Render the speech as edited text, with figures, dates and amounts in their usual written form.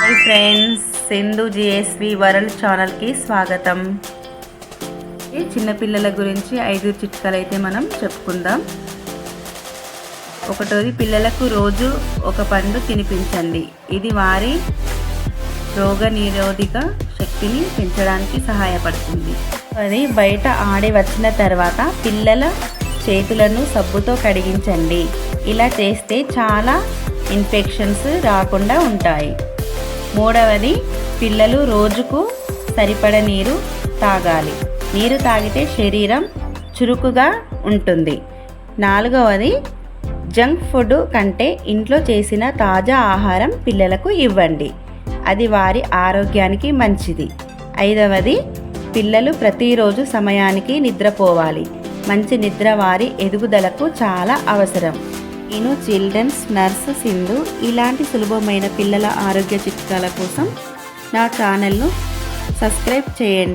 Hi friends, Sindhu GSV world ఛానల్కి స్వాగతం. ఈ చిన్నపిల్లల గురించి 5 చిట్కాలు అయితే మనం చెప్పుకుందాం. ఒకటోది, పిల్లలకు రోజు ఒక పండు తినిపించండి. ఇది వారి రోగ నిరోధక శక్తిని పెంచడానికి సహాయపడుతుంది. అది బయట ఆడి వచ్చిన తర్వాత పిల్లల చేతులను సబ్బుతో కడిగించండి. ఇలా చేస్తే చాలా ఇన్ఫెక్షన్స్ రాకుండా ఉంటాయి. మూడవది, పిల్లలు రోజుకు సరిపడ నీరు తాగాలి. నీరు తాగితే శరీరం చురుకుగా ఉంటుంది. నాలుగవది, జంక్ ఫుడ్ కంటే ఇంట్లో చేసిన తాజా ఆహారం పిల్లలకు ఇవ్వండి. అది వారి ఆరోగ్యానికి మంచిది. ఐదవది, పిల్లలు ప్రతిరోజు సమయానికి నిద్రపోవాలి. మంచి నిద్ర వారి ఎదుగుదలకు చాలా అవసరం. నేను చిల్డ్రన్స్ నర్స్ సింధు. ఇలాంటి సులభమైన పిల్లల ఆరోగ్య చిట్కాల కోసం నా ఛానల్ను సబ్స్క్రైబ్ చేయండి.